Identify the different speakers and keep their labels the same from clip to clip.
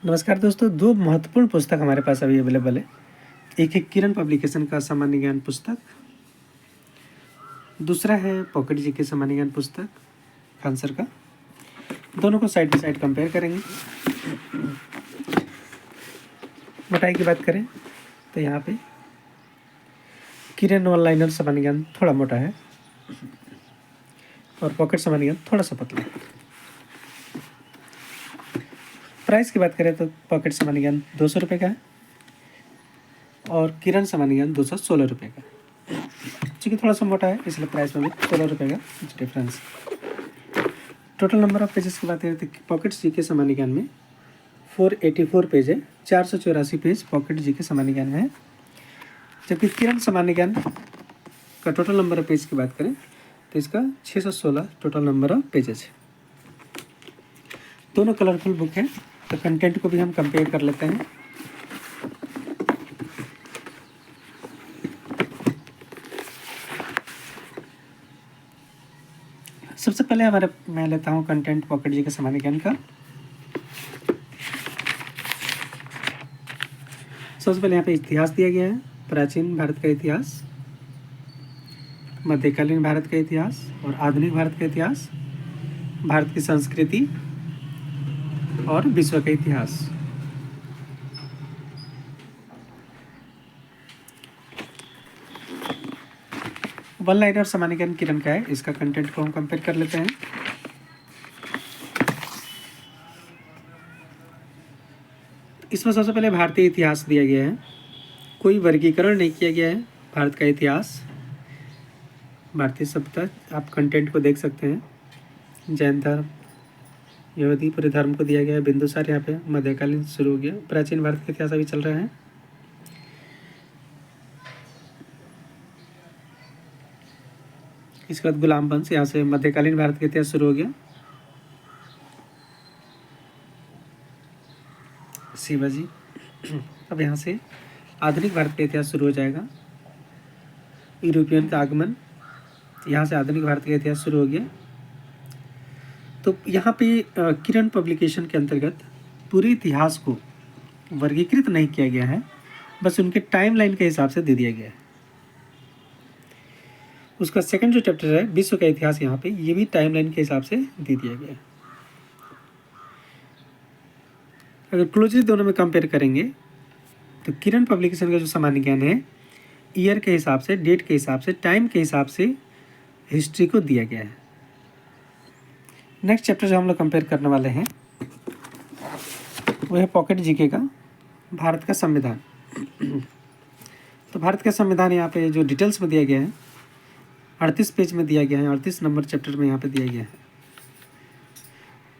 Speaker 1: नमस्कार दोस्तों, दो महत्वपूर्ण पुस्तक हमारे पास अभी अवेलेबल है। एक है किरण पब्लिकेशन का सामान्य ज्ञान पुस्तक, दूसरा है पॉकेट जीके सामान्य ज्ञान पुस्तक आंसर का। दोनों को साइड बाई साइड कंपेयर करेंगे। मोटाई की बात करें तो यहाँ पे किरण ऑनलाइनर सामान्य ज्ञान थोड़ा मोटा है और पॉकेट सामान्य ज्ञान थोड़ा सा पतला है। प्राइस की बात करें तो पॉकेट सामान्य ज्ञान 200 रुपये का है और किरण सामान्य ज्ञान 216 रुपये का। चूँकि थोड़ा सा मोटा है इसलिए प्राइस में भी 16 रुपये का कुछ difference. Total number of pages की बात करें तो पॉकेट जीके सामान्य ज्ञान में 484 पेज है, 484 पेज पॉकेट जीके सामान्य ज्ञान में है। जबकि किरण सामान्य ज्ञान का टोटल नंबर ऑफ पेज की बात करें तो इसका 616 टोटल नंबर ऑफ पेजेस है। दोनों कलरफुल बुक है, तो कंटेंट को भी हम कंपेयर कर लेते हैं। सबसे पहले मैं लेता हूँ कंटेंट पॉकेट जीके सामान्य ज्ञान का। सबसे पहले यहाँ पे इतिहास दिया गया है, प्राचीन भारत का इतिहास, मध्यकालीन भारत का इतिहास और आधुनिक भारत का इतिहास, भारत की संस्कृति और विश्व का इतिहास। वन लाइनर सामान्य ज्ञान किरण का है, इसका कंटेंट को हम कंपेयर कर लेते हैं। इसमें सबसे पहले भारतीय इतिहास दिया गया है, कोई वर्गीकरण नहीं किया गया है। भारत का इतिहास, भारतीय सभ्यता, आप कंटेंट को देख सकते हैं। जैन धर्म, यहूदी, पूरे धर्म को दिया गया है। बिंदुसार यहाँ पे मध्यकालीन शुरू हो गया। प्राचीन भारत का इतिहास अभी चल रहा है। इसके बाद गुलाम वंश, यहाँ से मध्यकालीन भारत का इतिहास शुरू हो गया। शिवाजी, अब यहाँ से आधुनिक भारत का इतिहास शुरू हो जाएगा। यूरोपियन का आगमन, यहाँ से आधुनिक भारत का इतिहास शुरू हो गया। तो यहाँ पे किरण पब्लिकेशन के अंतर्गत पूरे इतिहास को वर्गीकृत नहीं किया गया है, बस उनके टाइमलाइन के हिसाब से दे दिया गया है। उसका सेकंड जो चैप्टर है विश्व का इतिहास, यहाँ पे ये भी टाइमलाइन के हिसाब से दे दिया गया है। अगर क्लोजली दोनों में कंपेयर करेंगे तो किरण पब्लिकेशन का जो सामान्य ज्ञान है ईयर के हिसाब से, डेट के हिसाब से, टाइम के हिसाब से हिस्ट्री को दिया गया है। नेक्स्ट चैप्टर जो हम लोग कंपेयर करने वाले हैं वो है पॉकेट जीके का भारत का संविधान। तो भारत का संविधान यहाँ पे जो डिटेल्स में दिया गया है 38 पेज में दिया गया है, 38 नंबर चैप्टर में यहाँ पे दिया गया है।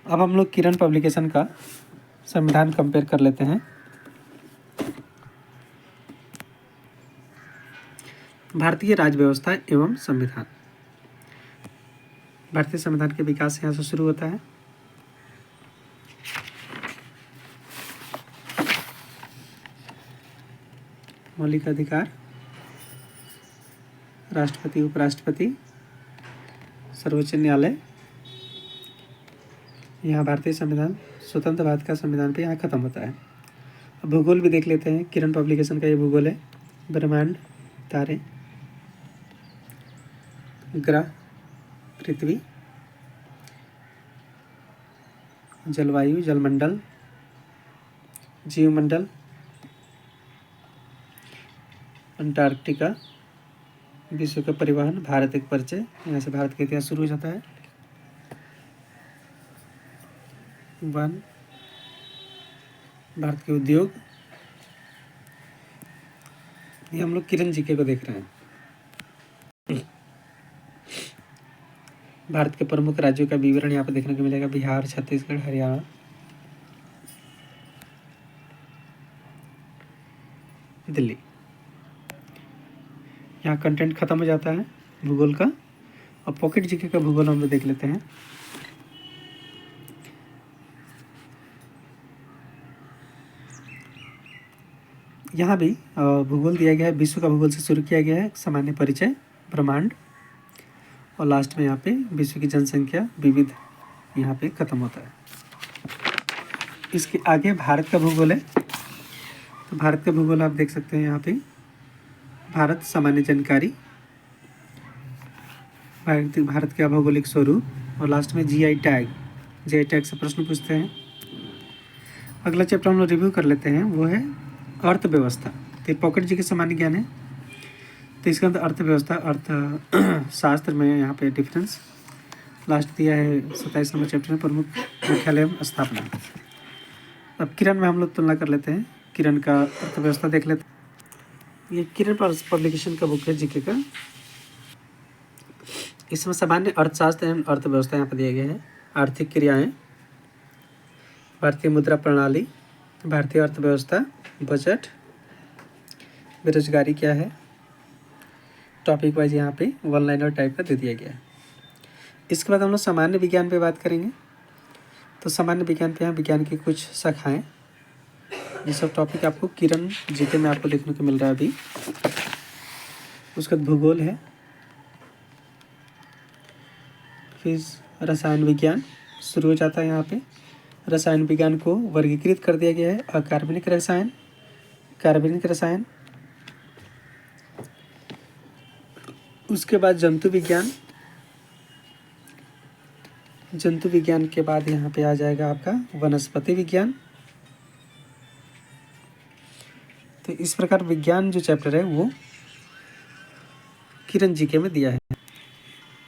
Speaker 1: अब हम लोग किरण पब्लिकेशन का संविधान कंपेयर कर लेते हैं। भारतीय राज्य व्यवस्था एवं संविधान, भारतीय संविधान के विकास यहाँ से शुरू होता है। मौलिक अधिकार, राष्ट्रपति, उपराष्ट्रपति, सर्वोच्च न्यायालय, यहाँ भारतीय संविधान स्वतंत्र भारत का संविधान पे यहाँ खत्म होता है। अब भूगोल भी देख लेते हैं। किरण पब्लिकेशन का ये भूगोल है। ब्रह्मांड, तारे, ग्रह, पृथ्वी, जलवायु, जलमंडल, जीवमंडल, अंटार्कटिका, विश्व का परिवहन, भारत एक परिचय, यहाँ से भारत का इतिहास शुरू हो जाता है। वन, भारत के उद्योग, ये हम लोग किरण जीके को देख रहे हैं। भारत के प्रमुख राज्यों का विवरण यहाँ पे देखने को मिलेगा। बिहार, छत्तीसगढ़, हरियाणा, दिल्ली। यहाँ कंटेंट खत्म हो जाता है भूगोल का। और पॉकेट जीके का भूगोल हम लोग देख लेते हैं। यहाँ भी भूगोल दिया गया है। विश्व का भूगोल से शुरू किया गया है, सामान्य परिचय, ब्रह्मांड, और लास्ट में यहाँ पे विश्व की जनसंख्या, विविध, यहाँ पे खत्म होता है। इसके आगे भारत का भूगोल है। तो भारत का भूगोल आप देख सकते हैं यहाँ पे, भारत सामान्य जानकारी, भारत का भौगोलिक स्वरूप, और लास्ट में जीआई टैग। जीआई टैग से प्रश्न पूछते हैं। अगला चैप्टर हम लोग रिव्यू कर लेते हैं, वो है अर्थव्यवस्था। तो पॉकेट जी के सामान्य ज्ञान है, तो इसके अंदर अर्थव्यवस्था, अर्थ शास्त्र में यहाँ पे डिफरेंस लास्ट दिया है 27 नंबर चैप्टर में, प्रमुख मुख्यालय स्थापना। अब किरण में हम लोग तुलना कर लेते हैं, किरण का अर्थव्यवस्था देख लेते हैं। ये किरण पब्लिकेशन का बुक है जीके का। इसमें सामान्य अर्थशास्त्र एवं अर्थव्यवस्था यहाँ पर दिया गया है। आर्थिक क्रियाएं, भारतीय मुद्रा प्रणाली, भारतीय अर्थव्यवस्था, बजट, बेरोजगारी क्या है, टॉपिक वाइज यहाँ पे वन लाइनर टाइप का दे दिया गया है। इसके बाद हम लोग सामान्य विज्ञान पे बात करेंगे। तो सामान्य विज्ञान पे यहाँ विज्ञान की कुछ शाखाएँ, ये सब टॉपिक आपको किरण जीके में आपको देखने को मिल रहा है अभी। उसका भूगोल है, फिर रसायन विज्ञान शुरू हो जाता है। यहाँ पे रसायन विज्ञान को वर्गीकृत कर दिया गया है, अकार्बनिक रसायन, कार्बनिक रसायन। उसके बाद जंतु विज्ञान, जंतु विज्ञान के बाद यहाँ पे आ जाएगा आपका वनस्पति विज्ञान। तो इस प्रकार विज्ञान जो चैप्टर है वो किरण जीके में दिया है।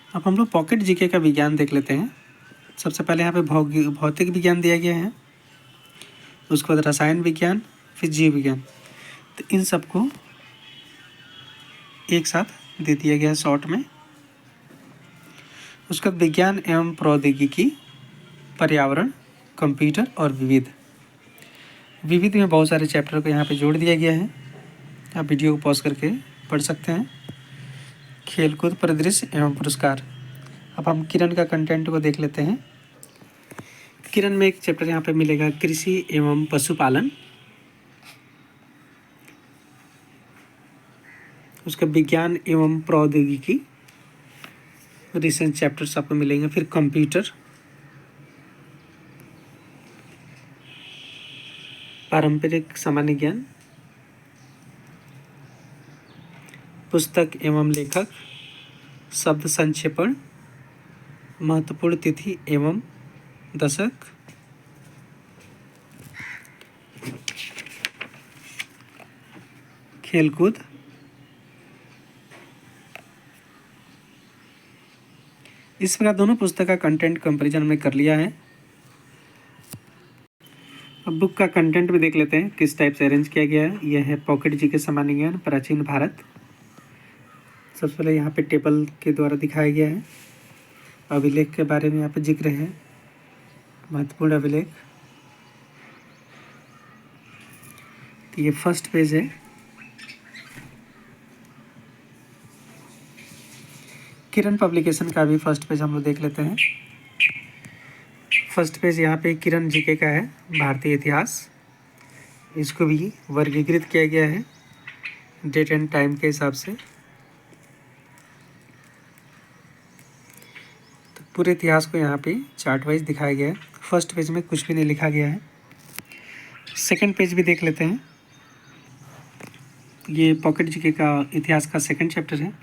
Speaker 1: अब हम लोग पॉकेट जीके का विज्ञान देख लेते हैं। सबसे पहले यहाँ पे भौतिक विज्ञान दिया गया है, उसके बाद रसायन विज्ञान, फिर जीव विज्ञान। तो इन सबको एक साथ दे दिया गया है शॉर्ट में। उसका विज्ञान एवं प्रौद्योगिकी, पर्यावरण, कंप्यूटर और विविध। विविध में बहुत सारे चैप्टर को यहाँ पे जोड़ दिया गया है, आप वीडियो को पॉज करके पढ़ सकते हैं। खेलकूद, परिदृश्य एवं पुरस्कार। अब हम किरण का कंटेंट को देख लेते हैं। किरण में एक चैप्टर यहाँ पे मिलेगा कृषि एवं पशुपालन, उसका विज्ञान एवं प्रौद्योगिकी, रिसेंट चैप्टर्स आपको मिलेंगे। फिर कंप्यूटर, पारंपरिक सामान्य ज्ञान, पुस्तक एवं लेखक, शब्द संक्षेपण, महत्वपूर्ण तिथि एवं दशक, खेलकूद, इस प्रकार दोनों पुस्तक का कंटेंट कंपैरिजन में कर लिया है। अब बुक का कंटेंट भी देख लेते हैं किस टाइप से अरेंज किया गया है। यह है पॉकेट जी के सामान्य ज्ञान, प्राचीन भारत। सबसे पहले यहाँ पे टेबल के द्वारा दिखाया गया है। अभिलेख के बारे में यहाँ पे जिक्र है, महत्वपूर्ण अभिलेख। तो ये फर्स्ट पेज है। किरण पब्लिकेशन का भी फर्स्ट पेज हम लोग देख लेते हैं। फर्स्ट पेज यहाँ पे किरण जीके का है, भारतीय इतिहास। इसको भी वर्गीकृत किया गया है डेट एंड टाइम के हिसाब से। तो पूरे इतिहास को यहाँ पे चार्ट वाइज दिखाया गया है। फर्स्ट पेज में कुछ भी नहीं लिखा गया है। सेकंड पेज भी देख लेते हैं। ये पॉकेट जीके का इतिहास का सेकंड चैप्टर है।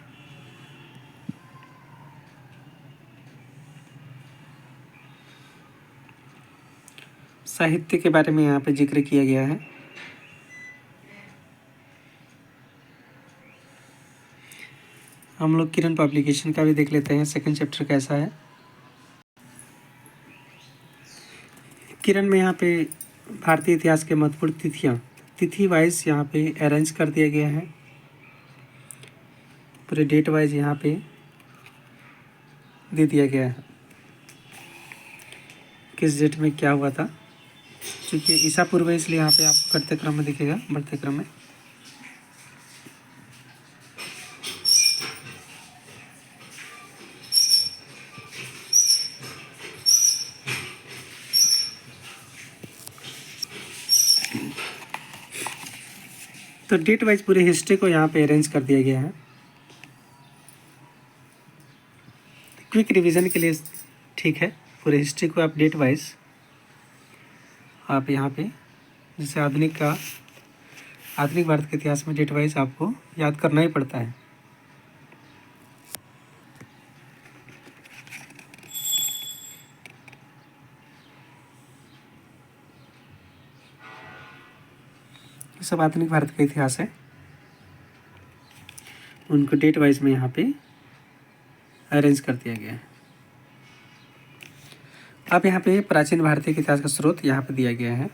Speaker 1: साहित्य के बारे में यहाँ पे जिक्र किया गया है। हम लोग किरण पब्लिकेशन का भी देख लेते हैं सेकंड चैप्टर कैसा है। किरण में यहाँ पे भारतीय इतिहास के महत्वपूर्ण तिथियाँ, तिथि वाइज यहाँ पे अरेंज कर दिया गया है। पूरे डेट वाइज यहाँ पे दे दिया गया है किस डेट में क्या हुआ था। क्योंकि ईसा पूर्व है इसलिए यहाँ पे आपको घटते क्रम में दिखेगा, बढ़ते क्रम में। तो डेट वाइज पूरे हिस्ट्री को यहाँ पे अरेंज कर दिया गया है। क्विक रिवीजन के लिए ठीक है, पूरे हिस्ट्री को आप डेट वाइज आप यहाँ पे जैसे आधुनिक भारत के इतिहास में डेट वाइज आपको याद करना ही पड़ता है। ये सब आधुनिक भारत का इतिहास है, उनको डेट वाइज में यहाँ पे अरेंज कर दिया गया है। अब यहाँ पे प्राचीन भारतीय इतिहास का स्रोत यहाँ पे दिया गया है।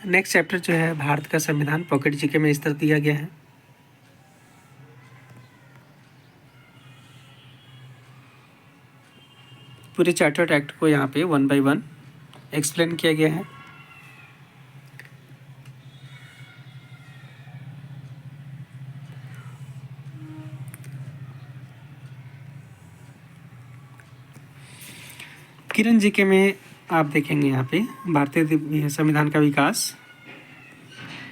Speaker 1: नेक्स्ट चैप्टर जो है भारत का संविधान पॉकेट जीके में इस तरह दिया गया है। पूरे चार्टर्ड एक्ट को यहाँ पे 1 by 1 एक्सप्लेन किया गया है। किरण जीके में आप देखेंगे यहाँ पे भारतीय संविधान का विकास,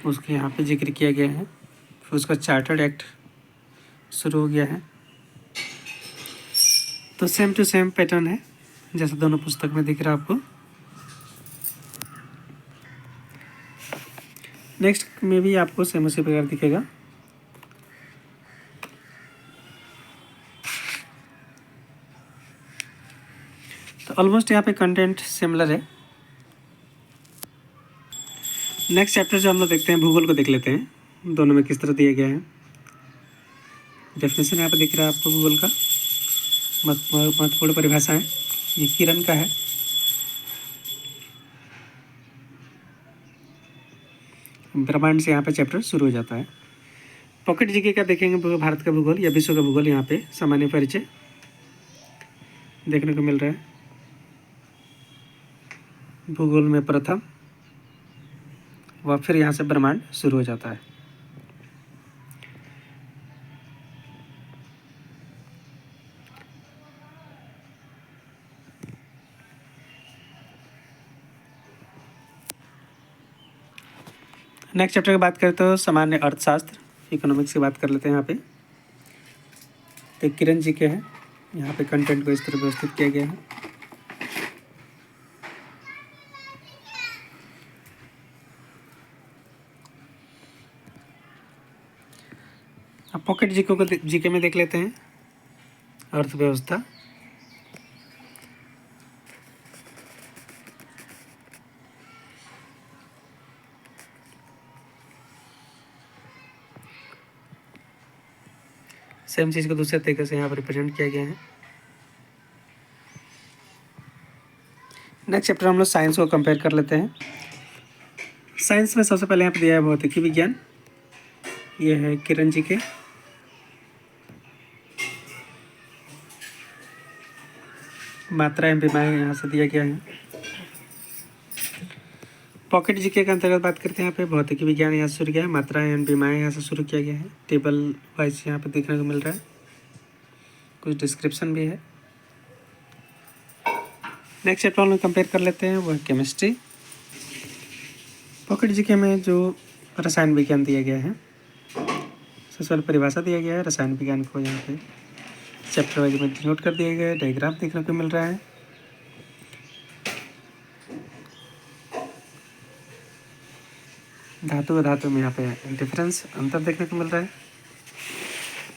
Speaker 1: उसके यहाँ पे जिक्र किया गया है। फिर उसका चार्टर्ड एक्ट शुरू हो गया है। तो सेम टू सेम पैटर्न है जैसे दोनों पुस्तक में दिख रहा है आपको। नेक्स्ट में भी आपको सेम उसी प्रकार दिखेगा। तो ऑलमोस्ट यहाँ पे कंटेंट सिमिलर है। नेक्स्ट चैप्टर जो हम लोग देखते हैं भूगोल को देख लेते हैं, दोनों में किस तरह दिया गया है। डेफिनेशन यहाँ पे दिख रहा है आपको भूगोल का, महत्वपूर्ण परिभाषा है। ये किरण का है। ब्रह्मांड से यहाँ पे चैप्टर शुरू हो जाता है। पॉकेट जीके का देखेंगे भारत का भूगोल या विश्व का भूगोल, यहाँ पे सामान्य परिचय देखने को मिल रहा है। भूगोल में प्रथम व फिर यहाँ से ब्रह्मांड शुरू हो जाता है। नेक्स्ट चैप्टर की बात करें तो सामान्य अर्थशास्त्र, इकोनॉमिक्स की बात कर लेते हैं। यहाँ पे तो किरण जी के है, यहाँ पे कंटेंट को इस तरह व्यवस्थित किया गया है। अब पॉकेट जीके में देख लेते हैं अर्थव्यवस्था। सेम चीज़ को दूसरे तरीके से यहाँ पर रिप्रेजेंट किया गया है। नेक्स्ट चैप्टर हम लोग साइंस को कंपेयर कर लेते हैं। साइंस में सबसे पहले यहाँ पर दिया है भौतिकी विज्ञान, ये है किरण जी के। मात्रा एवं बीमाएँ यहाँ से दिया गया है। पॉकेट जीके के अंतर्गत बात करते हैं यहाँ पे भौतिकी विज्ञान यहाँ से शुरू किया है, मात्रा एवं बीमाएँ यहाँ से शुरू किया गया है। टेबल वाइज यहाँ पे देखने को मिल रहा है, कुछ डिस्क्रिप्शन भी है। नेक्स्ट चैप्टर हम लोग कंपेयर कर लेते हैं, वो है केमिस्ट्री। पॉकेट जीके में जो रसायन विज्ञान दिया गया है, सबसे पहले परिभाषा दिया गया है रसायन विज्ञान को, यहाँ पे चैप्टर वाइज में नोट कर दिया गया है। डायग्राम देखने को मिल रहा है। धातु में यहाँ पे डिफरेंस अंतर देखने को मिल रहा है।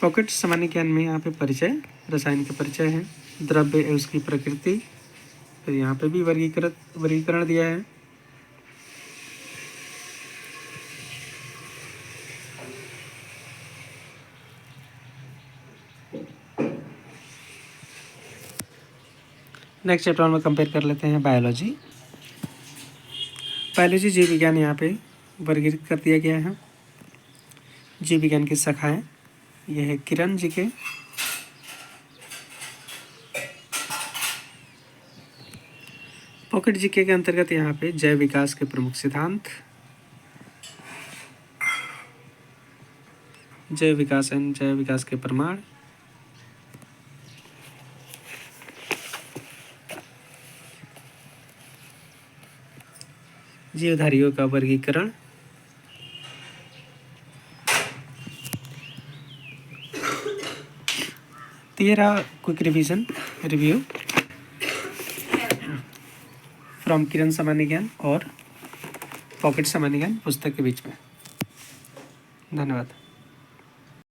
Speaker 1: पॉकेट सामान्य ज्ञान में यहाँ पे परिचय, रसायन का परिचय है, द्रव्य एवं उसकी प्रकृति, फिर यहाँ पे भी वर्गीकरण दिया है। नेक्स्ट चैप्टर में कंपेयर कर लेते हैं बायोलॉजी। बायोलॉजी जीव विज्ञान यहाँ पे वर्गीकृत कर दिया गया है। जीव विज्ञान की शाखाएं, यह है किरण जी के। पॉकेट जीके के अंतर्गत यहाँ पे जैव विकास के प्रमुख सिद्धांत, जैव विकास एवं जैव विकास के प्रमाण, जीवधारियों का वर्गीकरण, तो ये रहा क्विक रिव्यू फ्रॉम किरण सामान्य ज्ञान और पॉकेट सामान्य ज्ञान पुस्तक के बीच में। धन्यवाद।